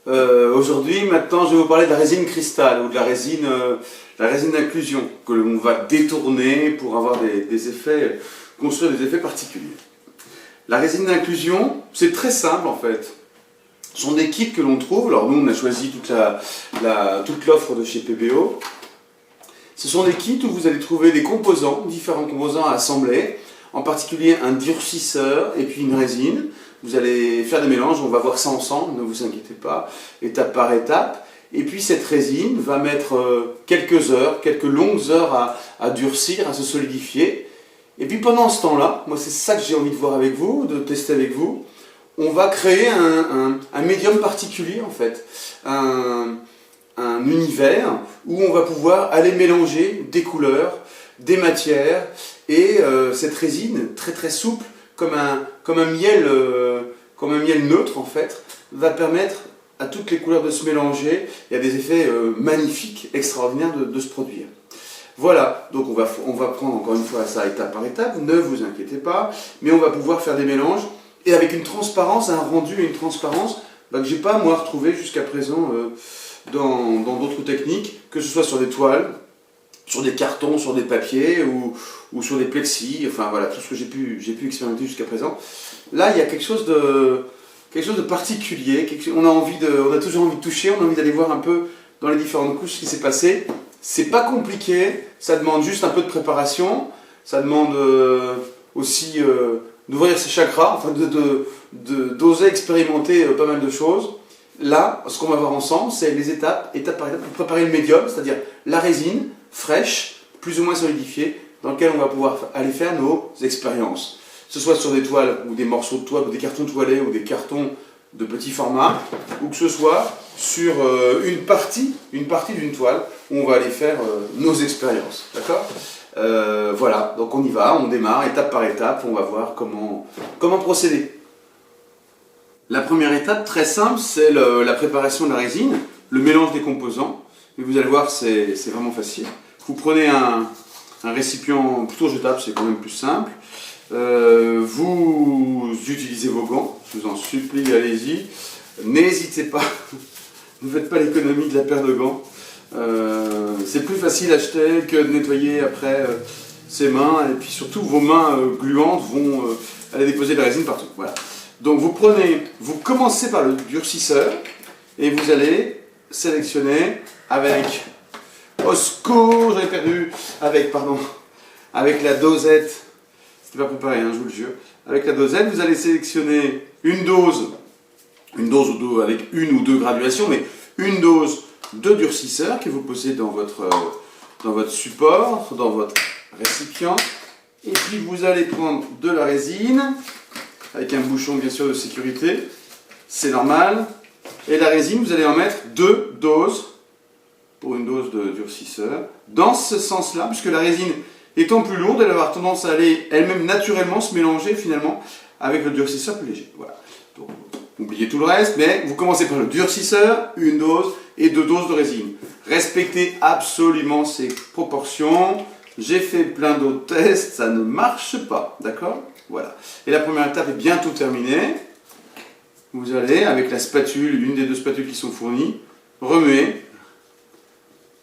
Aujourd'hui, maintenant, je vais vous parler de la résine cristal ou de la résine d'inclusion que l'on va détourner pour avoir des effets, construire des effets particuliers. La résine d'inclusion, c'est très simple en fait. Ce sont des kits que l'on trouve. Alors nous, on a choisi toute l'offre de chez PBO. Ce sont des kits où vous allez trouver des composants, différents composants à assembler, en particulier un durcisseur et puis une résine. Vous allez faire des mélanges, on va voir ça ensemble, ne vous inquiétez pas, étape par étape. Et puis cette résine va mettre quelques heures, quelques longues heures à durcir, à se solidifier. Et puis pendant ce temps-là, moi c'est ça que j'ai envie de voir avec vous, de tester avec vous, on va créer un médium particulier en fait, un univers où on va pouvoir aller mélanger des couleurs, des matières, et cette résine très très souple, comme un miel neutre en fait, va permettre à toutes les couleurs de se mélanger. Il y a des effets magnifiques, extraordinaires de se produire. Voilà, donc on va prendre encore une fois ça étape par étape, ne vous inquiétez pas, mais on va pouvoir faire des mélanges, et avec une transparence, un rendu et une transparence que j'ai pas moi retrouvé jusqu'à présent dans d'autres techniques, que ce soit sur des toiles, sur des cartons, sur des papiers ou sur des plexis, enfin voilà, tout ce que j'ai pu expérimenter jusqu'à présent. Là, il y a quelque chose de particulier, on a toujours envie de toucher, on a envie d'aller voir un peu dans les différentes couches ce qui s'est passé. C'est pas compliqué, ça demande juste un peu de préparation, ça demande aussi d'ouvrir ses chakras, enfin d'oser expérimenter pas mal de choses. Là, ce qu'on va voir ensemble, c'est les étape par étape, pour préparer le médium, c'est-à-dire la résine fraîche, plus ou moins solidifiée, dans lequel on va pouvoir aller faire nos expériences. Que ce soit sur des toiles, ou des morceaux de toile, ou des cartons toilés, ou des cartons de petit format, ou que ce soit sur une partie d'une toile, où on va aller faire nos expériences. D'accord ? Voilà, donc on y va, on démarre étape par étape, on va voir comment procéder. La première étape, très simple, c'est la préparation de la résine, le mélange des composants. Et vous allez voir, c'est vraiment facile. Vous prenez un récipient plutôt jetable, c'est quand même plus simple. Vous utilisez vos gants, je vous en supplie, allez-y. N'hésitez pas, ne faites pas l'économie de la paire de gants. C'est plus facile à acheter que de nettoyer après ses mains, et puis surtout vos mains gluantes vont aller déposer de la résine partout. Voilà. Donc vous commencez par le durcisseur et vous allez sélectionner avec avec la dosette, c'était pas préparé, hein, je vous le jure, avec la dosette, vous allez sélectionner une dose ou deux, avec une ou deux graduations, mais une dose de durcisseur que vous posez dans votre support, dans votre récipient, et puis vous allez prendre de la résine, avec un bouchon bien sûr de sécurité, c'est normal, et la résine, vous allez en mettre 2 doses, pour une dose de durcisseur, dans ce sens-là, puisque la résine étant plus lourde, elle va avoir tendance à aller elle-même naturellement se mélanger finalement avec le durcisseur plus léger. Voilà. Donc, oubliez tout le reste, mais vous commencez par le durcisseur, une dose et 2 doses de résine. Respectez absolument ces proportions. J'ai fait plein d'autres tests, ça ne marche pas, d'accord ? Voilà. Et la première étape est bientôt terminée. Vous allez, avec la spatule, une des 2 spatules qui sont fournies, remuer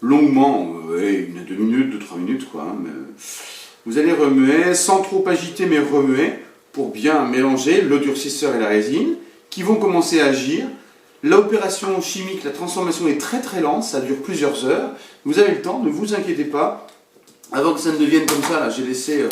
longuement, 2 minutes, 2-3 minutes, quoi. Hein, mais vous allez remuer, sans trop agiter, mais remuer, pour bien mélanger le durcisseur et la résine, qui vont commencer à agir. L'opération chimique, la transformation est très très lente, ça dure plusieurs heures. Vous avez le temps, ne vous inquiétez pas. Avant que ça ne devienne comme ça, là, j'ai laissé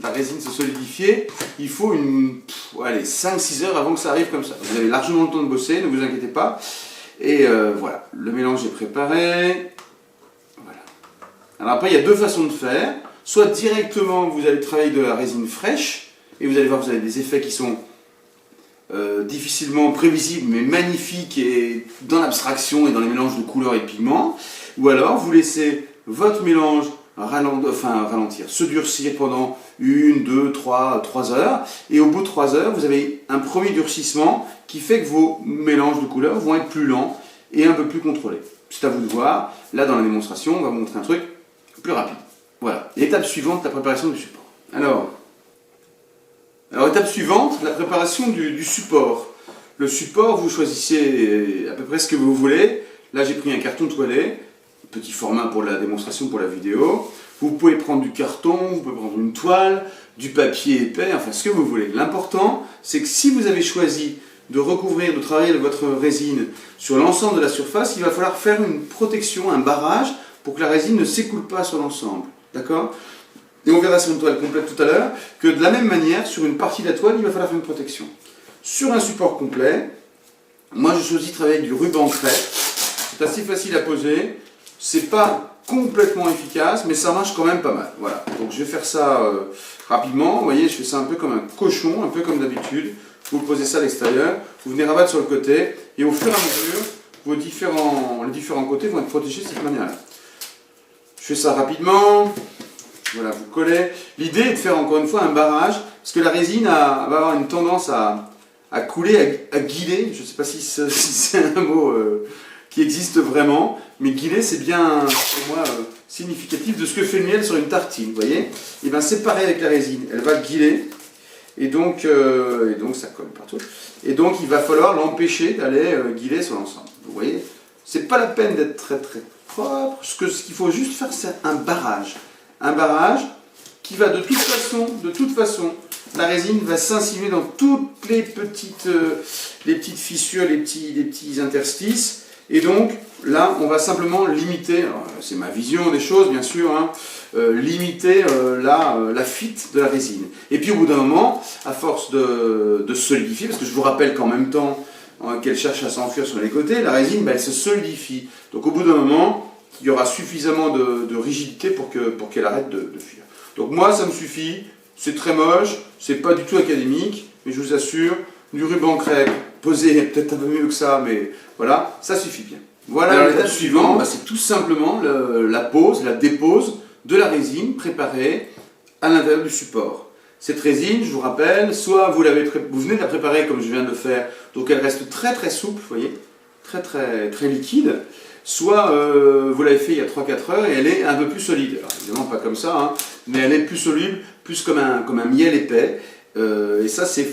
la résine se solidifier. Il faut 5-6 heures avant que ça arrive comme ça. Vous avez largement le temps de bosser, ne vous inquiétez pas. Et voilà, le mélange est préparé. Voilà. Alors après, il y a 2 façons de faire. Soit directement, vous allez travailler de la résine fraîche, et vous allez voir que vous avez des effets qui sont difficilement prévisibles, mais magnifiques, et dans l'abstraction et dans les mélanges de couleurs et de pigments. Ou alors, vous laissez votre mélange ralentir, se durcir pendant 1, 2, 3 heures, et au bout de 3 heures, vous avez un premier durcissement qui fait que vos mélanges de couleurs vont être plus lents et un peu plus contrôlés. C'est à vous de voir. Là, dans la démonstration, on va vous montrer un truc plus rapide. Voilà. L'étape suivante, la préparation du support. Alors, étape suivante, la préparation du support. Le support, vous choisissez à peu près ce que vous voulez. Là, j'ai pris un carton toilette, petit format pour la démonstration, pour la vidéo. Vous pouvez prendre du carton, vous pouvez prendre une toile, du papier épais, enfin ce que vous voulez. L'important, c'est que si vous avez choisi de recouvrir, de travailler votre résine sur l'ensemble de la surface, il va falloir faire une protection, un barrage, pour que la résine ne s'écoule pas sur l'ensemble. D'accord ? Et on verra sur une toile complète tout à l'heure, que de la même manière, sur une partie de la toile, il va falloir faire une protection. Sur un support complet, moi je choisis de travailler avec du ruban crêpe. C'est assez facile à poser, c'est pas complètement efficace, mais ça marche quand même pas mal. Voilà. Donc je vais faire ça rapidement. Vous voyez, je fais ça un peu comme un cochon, un peu comme d'habitude. Vous posez ça à l'extérieur, vous venez rabattre sur le côté, et au fur et à mesure, les différents côtés vont être protégés de cette manière-là. Je fais ça rapidement. Voilà, vous collez. L'idée est de faire encore une fois un barrage, parce que la résine va avoir une tendance à couler, à guiler. Je ne sais pas si c'est un mot qui existe vraiment, mais guiler c'est bien pour moi significatif de ce que fait le miel sur une tartine, vous voyez. Et bien c'est pareil avec la résine, elle va guiler, et donc ça colle partout. Et donc il va falloir l'empêcher d'aller guiler sur l'ensemble. Vous voyez, c'est pas la peine d'être très très propre, ce qu'il faut juste faire c'est un barrage. Un barrage qui va de toute façon, la résine va s'insinuer dans toutes les petites fissures, les petits interstices. Et donc, là, on va simplement limiter, c'est ma vision des choses, bien sûr, hein, limiter la fuite de la résine. Et puis, au bout d'un moment, à force de solidifier, parce que je vous rappelle qu'en même temps qu'elle cherche à s'enfuir sur les côtés, la résine, elle se solidifie. Donc, au bout d'un moment, il y aura suffisamment de rigidité pour qu'elle arrête de fuir. Donc moi, ça me suffit, c'est très moche, c'est pas du tout académique, mais je vous assure, du ruban crêpe, posé peut-être un peu mieux que ça, mais voilà, ça suffit bien. Voilà, l'étape suivante, c'est tout simplement la pose, la dépose de la résine préparée à l'intérieur du support. Cette résine, je vous rappelle, soit vous venez de la préparer comme je viens de le faire, donc elle reste très très souple, vous voyez, très très très liquide, soit vous l'avez fait il y a 3-4 heures et elle est un peu plus solide. Alors évidemment pas comme ça, hein, mais elle est plus soluble, plus comme un miel épais. Et ça c'est...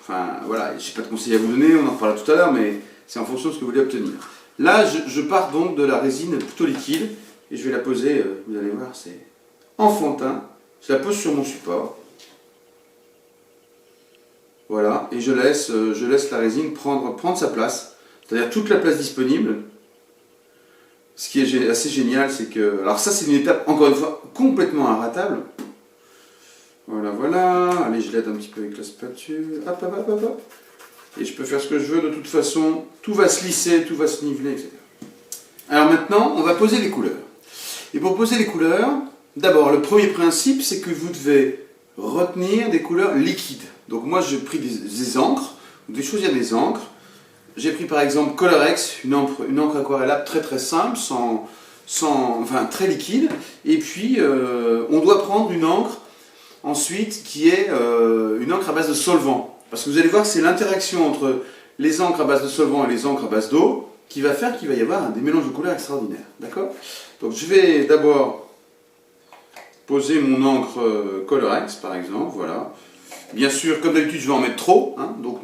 Enfin voilà, je n'ai pas de conseils à vous donner, on en parlera tout à l'heure, mais c'est en fonction de ce que vous voulez obtenir. Là je pars donc de la résine plutôt liquide, et je vais la poser, vous allez voir, c'est enfantin. Je la pose sur mon support. Voilà, et je laisse la résine prendre sa place, c'est-à-dire toute la place disponible. Ce qui est assez génial, c'est que... Alors ça, c'est une étape, encore une fois, complètement inratable. Voilà, voilà. Allez, je l'aide un petit peu avec la spatule. Hop, hop, hop, hop, hop. Et je peux faire ce que je veux. De toute façon, tout va se lisser, tout va se niveler, etc. Alors maintenant, on va poser les couleurs. Et pour poser les couleurs, d'abord, le premier principe, c'est que vous devez retenir des couleurs liquides. Donc moi, j'ai pris des encres. Vous devez choisir des encres. J'ai pris par exemple Colorex, une encre aquarellable très très simple, enfin très liquide. Et puis on doit prendre une encre ensuite qui est une encre à base de solvant. Parce que vous allez voir, c'est l'interaction entre les encres à base de solvant et les encres à base d'eau qui va faire qu'il va y avoir des mélanges de couleurs extraordinaires. D'accord ? Donc je vais d'abord poser mon encre Colorex par exemple, voilà. Bien sûr, comme d'habitude, je vais en mettre trop, hein, donc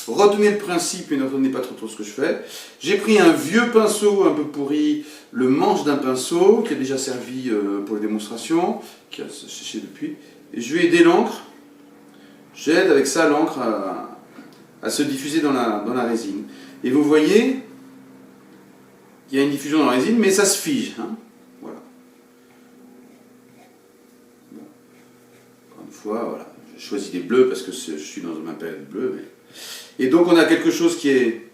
retenez le principe et ne retenez pas trop ce que je fais. J'ai pris un vieux pinceau un peu pourri, le manche d'un pinceau, qui a déjà servi pour les démonstrations, qui a séché depuis, et je vais aider l'encre, j'aide avec ça l'encre à se diffuser dans la résine. Et vous voyez, il y a une diffusion dans la résine, mais ça se fige, hein, voilà. Bon. Encore une fois, voilà. Je choisis des bleus parce que je suis dans ma période bleue. Et donc on a quelque chose qui est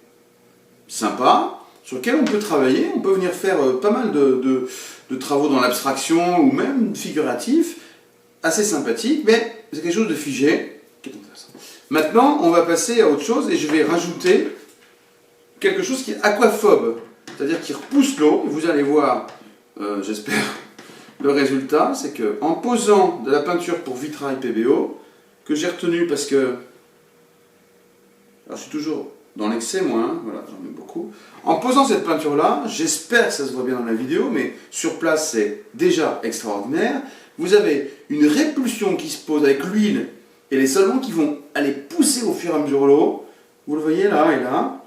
sympa, sur lequel on peut travailler, on peut venir faire pas mal de travaux dans l'abstraction ou même figuratif, assez sympathique, mais c'est quelque chose de figé, qui est intéressant. Maintenant, on va passer à autre chose et je vais rajouter quelque chose qui est aquaphobe, c'est-à-dire qui repousse l'eau. Vous allez voir, j'espère, le résultat, c'est qu'en posant de la peinture pour vitrail PBO, que j'ai retenu parce que... Alors je suis toujours dans l'excès moi, hein, voilà, j'en mets beaucoup. En posant cette peinture-là, j'espère que ça se voit bien dans la vidéo, mais sur place c'est déjà extraordinaire. Vous avez une répulsion qui se pose avec l'huile et les solvants qui vont aller pousser au fur et à mesure l'eau. vous le voyez là et là,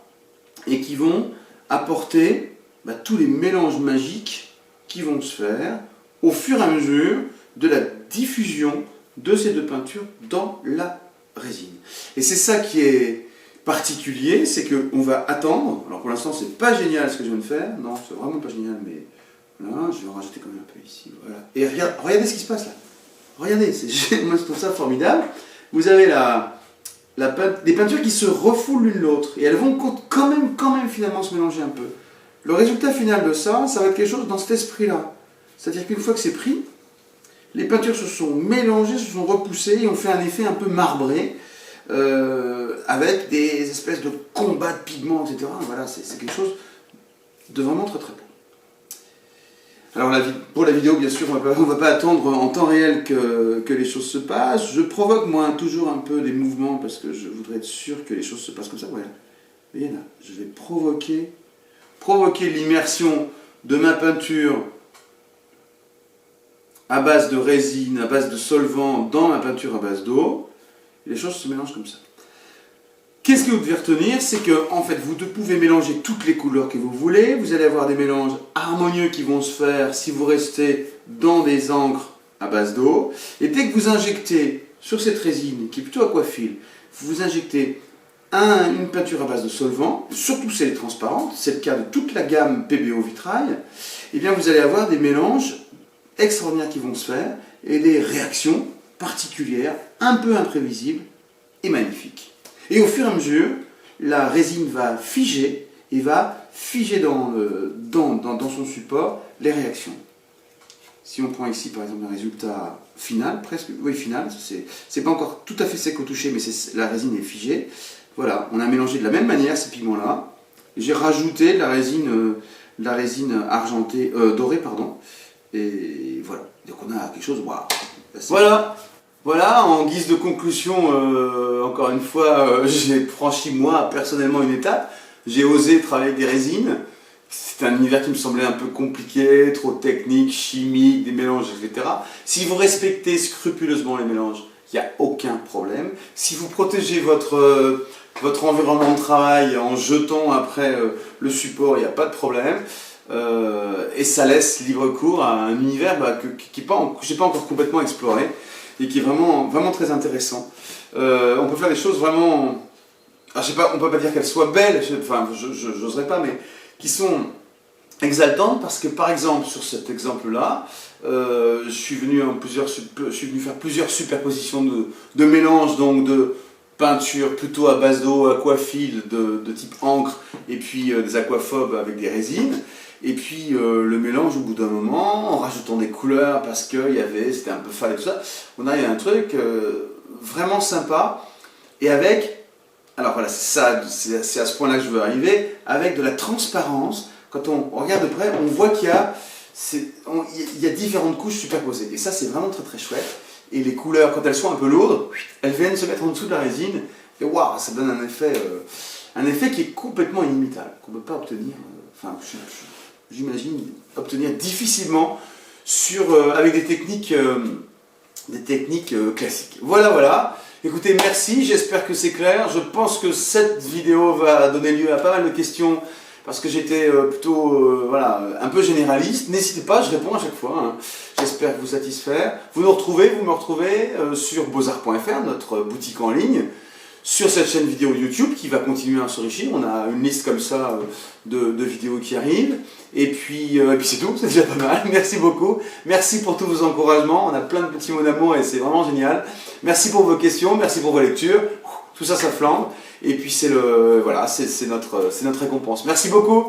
et qui vont apporter tous les mélanges magiques qui vont se faire au fur et à mesure de la diffusion de ces deux peintures dans la résine. Et c'est ça qui est particulier, c'est qu'on va attendre. Alors pour l'instant c'est pas génial ce que je viens de faire, non c'est vraiment pas génial, mais là je vais en rajouter quand même un peu ici, voilà. Et regardez ce qui se passe là, regardez, moi je trouve ça formidable. Vous avez des peintures qui se refoulent l'une l'autre, et elles vont quand même finalement se mélanger un peu. Le résultat final de ça, ça va être quelque chose dans cet esprit-là. C'est-à-dire qu'une fois que c'est pris, les peintures se sont mélangées, se sont repoussées, et ont fait un effet un peu marbré, avec des espèces de combats de pigments, etc. Voilà, c'est quelque chose de vraiment très très beau. Alors pour la vidéo, bien sûr, on ne va pas attendre en temps réel que les choses se passent. Je provoque moi toujours un peu des mouvements parce que je voudrais être sûr que les choses se passent comme ça. Voilà. Vous voyez là, je vais provoquer l'immersion de ma peinture à base de résine, à base de solvant dans ma peinture à base d'eau. Les choses se mélangent comme ça. Qu'est-ce que vous devez retenir? C'est que en fait, vous pouvez mélanger toutes les couleurs que vous voulez. Vous allez avoir des mélanges harmonieux qui vont se faire si vous restez dans des encres à base d'eau. Et dès que vous injectez sur cette résine, qui est plutôt aquafile, vous injectez une peinture à base de solvant, surtout si elle est transparente, c'est le cas de toute la gamme PBO vitrail, et bien vous allez avoir des mélanges extraordinaires qui vont se faire et des réactions particulières, un peu imprévisibles et magnifiques. Et au fur et à mesure, la résine va figer et va figer dans son support les réactions. Si on prend ici par exemple un résultat final, final, c'est pas encore tout à fait sec au toucher, mais la résine est figée. Voilà, on a mélangé de la même manière ces pigments-là. J'ai rajouté de la résine argentée, dorée, pardon. Et voilà, donc on a quelque chose, waouh. Voilà, en guise de conclusion, encore une fois, j'ai franchi moi personnellement une étape. J'ai osé travailler avec des résines. C'est un univers qui me semblait un peu compliqué, trop technique, chimique, des mélanges, etc. Si vous respectez scrupuleusement les mélanges, il n'y a aucun problème. Si vous protégez votre environnement de travail en jetant après le support, il n'y a pas de problème. Et ça laisse libre cours à un univers que je n'ai pas encore complètement exploré et qui est vraiment, vraiment très intéressant. On peut faire des choses vraiment... Alors, je sais pas, on ne peut pas dire qu'elles soient belles, je n'oserais pas, mais qui sont exaltantes parce que par exemple, sur cet exemple-là, je suis venu faire plusieurs superpositions de mélanges, donc de peinture plutôt à base d'eau, aquafile, de type encre, et puis des aquaphobes avec des résines. Et puis le mélange au bout d'un moment, en rajoutant des couleurs parce que c'était un peu fade et tout ça, on arrive à un truc vraiment sympa, et avec, alors voilà, c'est à ce point-là que je veux arriver, avec de la transparence. Quand on regarde de près, on voit qu'il y a différentes couches superposées, et ça c'est vraiment très très chouette. Et les couleurs, quand elles sont un peu lourdes, elles viennent se mettre en dessous de la résine, et waouh, ça donne un effet qui est complètement inimitable, qu'on ne peut pas obtenir, j'imagine, obtenir difficilement avec des techniques classiques. Voilà. Écoutez, merci, j'espère que c'est clair. Je pense que cette vidéo va donner lieu à pas mal de questions, parce que j'étais plutôt un peu généraliste. N'hésitez pas, je réponds à chaque fois, hein. J'espère vous satisfaire. Vous me retrouvez sur beaux-arts.fr, notre boutique en ligne, sur cette chaîne vidéo YouTube qui va continuer à s'enrichir. On a une liste comme ça de vidéos qui arrivent. Et puis c'est tout, c'est déjà pas mal. Merci beaucoup. Merci pour tous vos encouragements. On a plein de petits mots d'amour et c'est vraiment génial. Merci pour vos questions, merci pour vos lectures. Tout ça, ça flambe. Et puis c'est notre récompense. Merci beaucoup.